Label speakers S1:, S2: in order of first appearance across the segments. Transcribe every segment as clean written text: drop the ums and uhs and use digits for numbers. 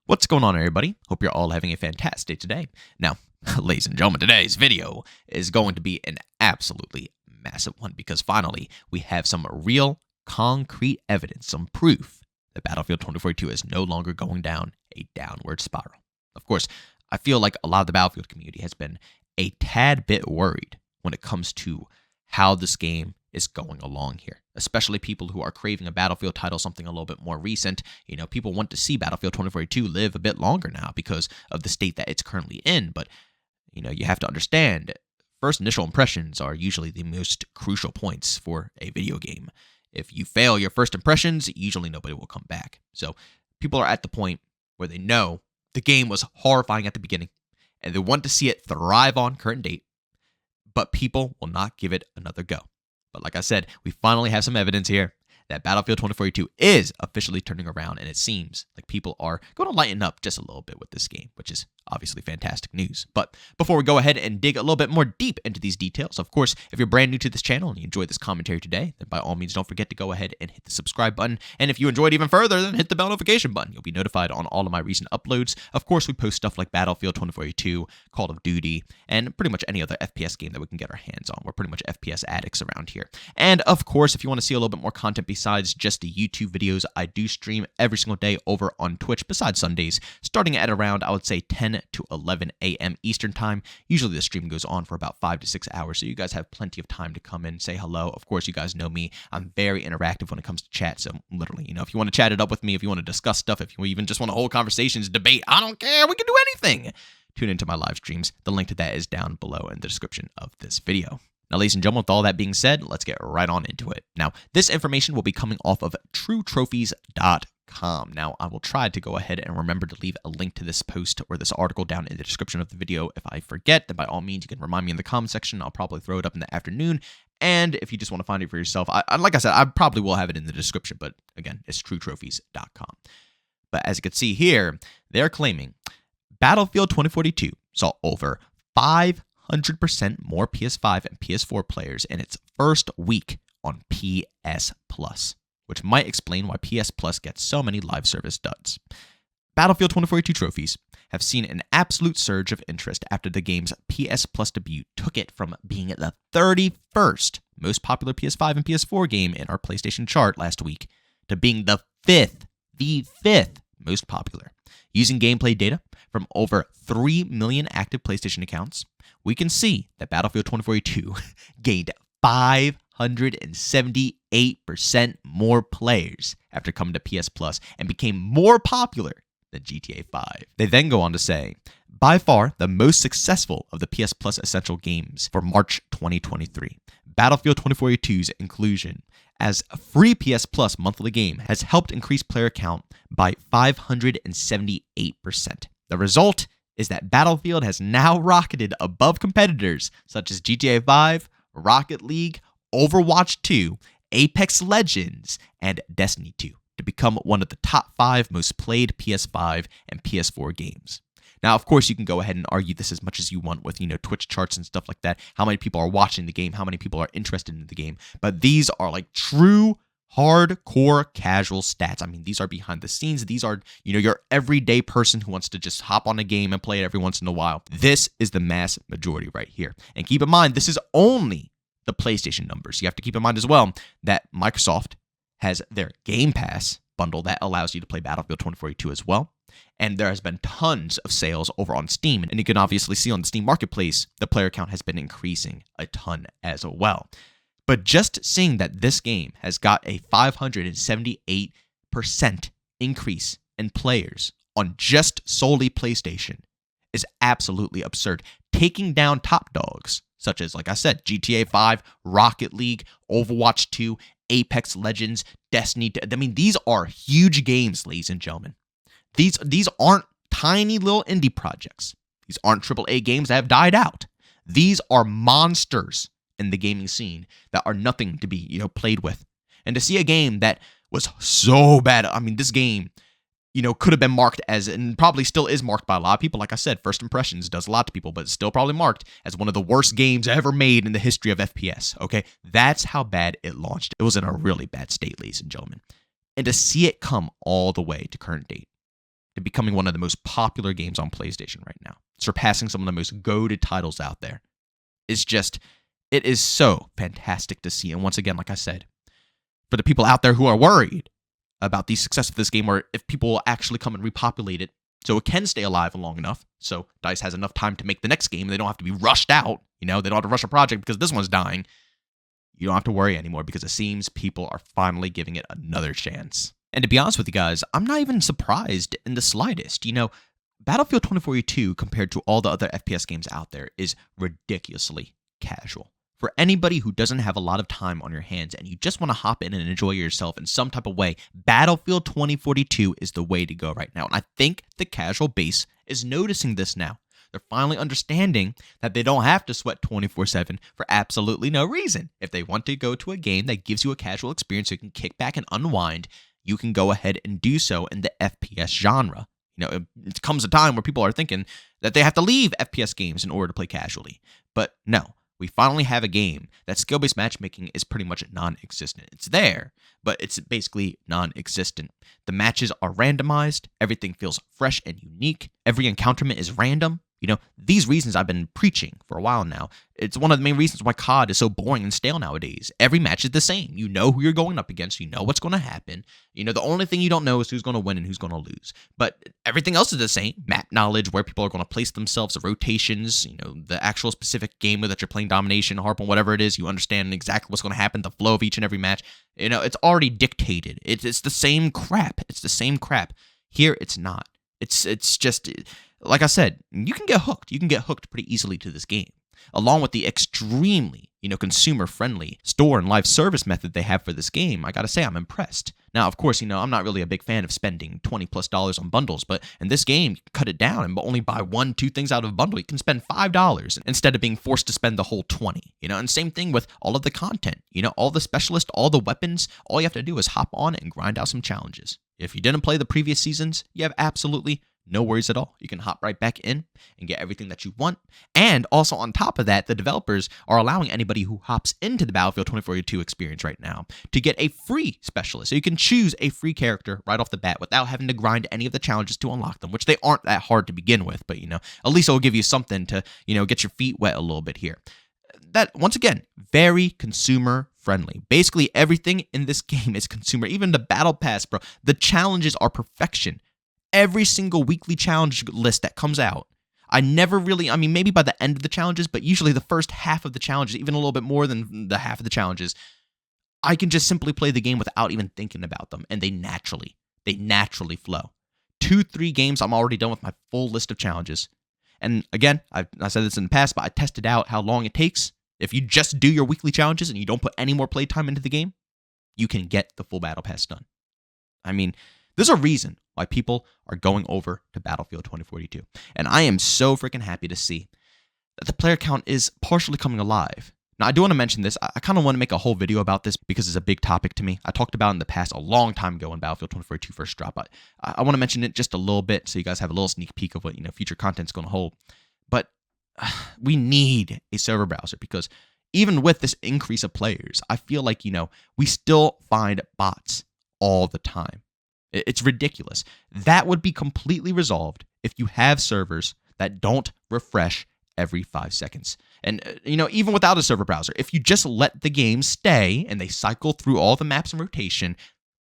S1: What's going on, everybody? Hope you're all having a fantastic day today. Now, ladies and gentlemen, today's video is going to be an absolutely massive one because finally we have some real concrete evidence, some proof that Battlefield 2042 is no longer going down a downward spiral. Of course, I feel like a lot of the Battlefield community has been a tad bit worried when it comes to how this game is going along here, especially people who are craving a Battlefield title, something a little bit more recent. People want to see Battlefield 2042 live a bit longer now because of the state that it's currently in. But, you have to understand, first initial impressions are usually the most crucial points for a video game. If you fail your first impressions, usually nobody will come back. So people are at the point where they know the game was horrifying at the beginning, and they want to see it thrive on current date, but people will not give it another go. But like I said, we finally have some evidence here that Battlefield 2042 is officially turning around, and it seems like people are going to lighten up just a little bit with this game, which is obviously fantastic news. But before we go ahead and dig a little bit more deep into these details, of course, if you're brand new to this channel and you enjoyed this commentary today, then by all means, don't forget to go ahead and hit the subscribe button. And if you enjoyed even further, then hit the bell notification button. You'll be notified on all of my recent uploads. Of course, we post stuff like Battlefield 2042, Call of Duty, and pretty much any other FPS game that we can get our hands on. We're pretty much FPS addicts around here. And of course, if you want to see a little bit more content besides just the YouTube videos, I do stream every single day over on Twitch, besides Sundays, starting at around, I would say, 10 to 11 a.m. Eastern time. Usually the stream goes on for about 5 to 6 hours, so you guys have plenty of time to come in, say hello. Of course, you guys know me. I'm very interactive when it comes to chat, so literally, if you want to chat it up with me, if you want to discuss stuff, if you even just want to hold conversations, debate, I don't care. We can do anything. Tune into my live streams. The link to that is down below in the description of this video. Now, ladies and gentlemen, with all that being said, let's get right on into it. Now, this information will be coming off of TrueTrophies.com. Now, I will try to go ahead and remember to leave a link to this post or this article down in the description of the video. If I forget, then by all means, you can remind me in the comment section. I'll probably throw it up in the afternoon. And if you just want to find it for yourself, like I said, I probably will have it in the description. But again, it's TrueTrophies.com. But as you can see here, they're claiming Battlefield 2042 saw over 500% more PS5 and PS4 players in its first week on PS Plus, which might explain why PS Plus gets so many live service duds. Battlefield 2042 trophies have seen an absolute surge of interest after the game's PS Plus debut took it from being the 31st most popular PS5 and PS4 game in our PlayStation chart last week to being the fifth most popular. Using gameplay data from over 3 million active PlayStation accounts, we can see that Battlefield 2042 gained 578% more players after coming to PS Plus and became more popular than GTA 5. They then go on to say, by far the most successful of the PS Plus essential games for March 2023, Battlefield 2042's inclusion as a free PS Plus monthly game has helped increase player count by 578%. The result is that Battlefield has now rocketed above competitors such as GTA 5, Rocket League, Overwatch 2, Apex Legends, and Destiny 2 to become one of the top 5 most played PS5 and PS4 games. Now, of course, you can go ahead and argue this as much as you want with, Twitch charts and stuff like that, how many people are watching the game, how many people are interested in the game, but these are like true hardcore casual stats. I mean, these are behind the scenes. These are, your everyday person who wants to just hop on a game and play it every once in a while. This is the mass majority right here. And keep in mind, this is only the PlayStation numbers. You have to keep in mind as well that Microsoft has their Game Pass bundle that allows you to play Battlefield 2042 as well. And there has been tons of sales over on Steam. And you can obviously see on the Steam Marketplace, the player count has been increasing a ton as well. But just seeing that this game has got a 578% increase in players on just solely PlayStation is absolutely absurd. Taking down top dogs, such as, like I said, GTA 5, Rocket League, Overwatch 2, Apex Legends, Destiny. I mean, these are huge games, ladies and gentlemen. These aren't tiny little indie projects. These aren't AAA games that have died out. These are monsters in the gaming scene that are nothing to be, played with. And to see a game that was so bad, I mean, this game, could have been marked as, and probably still is marked by a lot of people. Like I said, first impressions does a lot to people, but it's still probably marked as one of the worst games ever made in the history of FPS, okay? That's how bad it launched. It was in a really bad state, ladies and gentlemen. And to see it come all the way to current date, to becoming one of the most popular games on PlayStation right now, surpassing some of the most goated titles out there. It is so fantastic to see. And once again, like I said, for the people out there who are worried about the success of this game, or if people will actually come and repopulate it so it can stay alive long enough, so DICE has enough time to make the next game, and they don't have to be rushed out, they don't have to rush a project because this one's dying. You don't have to worry anymore because it seems people are finally giving it another chance. And to be honest with you guys, I'm not even surprised in the slightest. Battlefield 2042 compared to all the other FPS games out there is ridiculously casual. For anybody who doesn't have a lot of time on your hands and you just want to hop in and enjoy yourself in some type of way, Battlefield 2042 is the way to go right now. And I think the casual base is noticing this now. They're finally understanding that they don't have to sweat 24/7 for absolutely no reason. If they want to go to a game that gives you a casual experience so you can kick back and unwind, you can go ahead and do so in the FPS genre. It comes a time where people are thinking that they have to leave FPS games in order to play casually. But no, we finally have a game that skill-based matchmaking is pretty much non-existent. It's there, but it's basically non-existent. The matches are randomized. Everything feels fresh and unique. Every encounterment is random. These reasons I've been preaching for a while now. It's one of the main reasons why COD is so boring and stale nowadays. Every match is the same. You know who you're going up against. You know what's going to happen. The only thing you don't know is who's going to win and who's going to lose. But everything else is the same. Map knowledge, where people are going to place themselves, the rotations, the actual specific game that you're playing, domination, harp, whatever it is. You understand exactly what's going to happen, the flow of each and every match. It's already dictated. It's the same crap. It's the same crap. Here, it's not. It's just... Like I said, you can get hooked. You can get hooked pretty easily to this game. Along with the extremely, consumer-friendly store and live service method they have for this game, I gotta say I'm impressed. Now, of course, I'm not really a big fan of spending $20+ on bundles, but in this game, you can cut it down and only buy 1-2 things out of a bundle. You can spend $5 instead of being forced to spend the whole $20. And same thing with all of the content. All the specialists, all the weapons, all you have to do is hop on and grind out some challenges. If you didn't play the previous seasons, you have absolutely no worries at all. You can hop right back in and get everything that you want. And also on top of that, the developers are allowing anybody who hops into the Battlefield 2042 experience right now to get a free specialist. So you can choose a free character right off the bat without having to grind any of the challenges to unlock them, which they aren't that hard to begin with. But, at least it'll give you something to, get your feet wet a little bit here. That, once again, very consumer friendly. Basically, everything in this game is consumer. Even the battle pass, bro. The challenges are perfection. Every single weekly challenge list that comes out, maybe by the end of the challenges, but usually the first half of the challenges, even a little bit more than the half of the challenges, I can just simply play the game without even thinking about them, and they naturally flow. 2-3 games, I'm already done with my full list of challenges. And again, I said this in the past, but I tested out how long it takes. If you just do your weekly challenges and you don't put any more playtime into the game, you can get the full battle pass done. There's a reason why people are going over to Battlefield 2042. And I am so freaking happy to see that the player count is partially coming alive. Now, I do want to mention this. I kind of want to make a whole video about this because it's a big topic to me. I talked about it in the past a long time ago when Battlefield 2042 first dropped. I want to mention it just a little bit so you guys have a little sneak peek of what future content's going to hold. But we need a server browser because even with this increase of players, I feel like, we still find bots all the time. It's ridiculous. That would be completely resolved if you have servers that don't refresh every 5 seconds. And, even without a server browser, if you just let the game stay and they cycle through all the maps in rotation,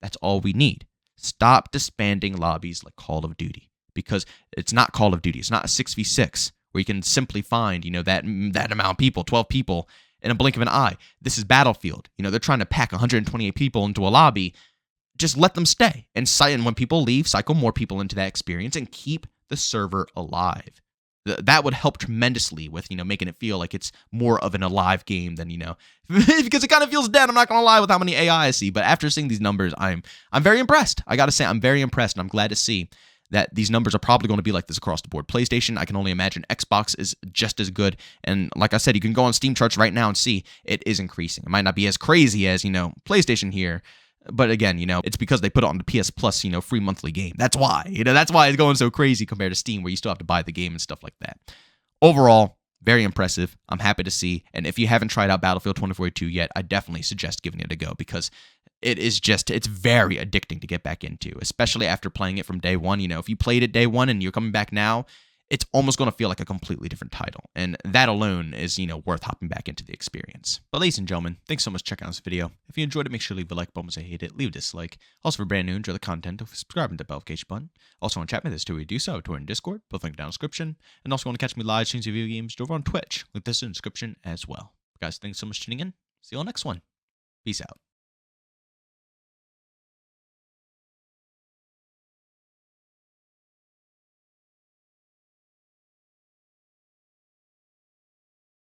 S1: that's all we need. Stop disbanding lobbies like Call of Duty because it's not Call of Duty. It's not a 6v6 where you can simply find, that amount of people, 12 people in a blink of an eye. This is Battlefield. They're trying to pack 128 people into a lobby. Just let them stay. And when people leave, cycle more people into that experience and keep the server alive. That would help tremendously with, making it feel like it's more of an alive game than, because it kind of feels dead. I'm not going to lie with how many AI I see. But after seeing these numbers, I'm very impressed. I got to say, I'm very impressed. And I'm glad to see that these numbers are probably going to be like this across the board. PlayStation, I can only imagine Xbox is just as good. And like I said, you can go on Steam charts right now and see it is increasing. It might not be as crazy as, PlayStation here. But again, it's because they put it on the PS Plus, free monthly game. That's why. That's why it's going so crazy compared to Steam where you still have to buy the game and stuff like that. Overall, very impressive. I'm happy to see. And if you haven't tried out Battlefield 2042 yet, I definitely suggest giving it a go because it's very addicting to get back into, especially after playing it from day one. You know, if you played it day one and you're coming back now, it's almost going to feel like a completely different title. And that alone is, worth hopping back into the experience. But ladies and gentlemen, thanks so much for checking out this video. If you enjoyed it, make sure to leave a like button. If you hate it, leave a dislike. Also, for brand new, enjoy the content, subscribe and the notification button. Also, on chat with us too, we do so, to our Discord, both linked down in the description. And also, want to catch me live streams of video games over on Twitch. Link this in the description as well. Guys, thanks so much for tuning in. See you all next one. Peace out.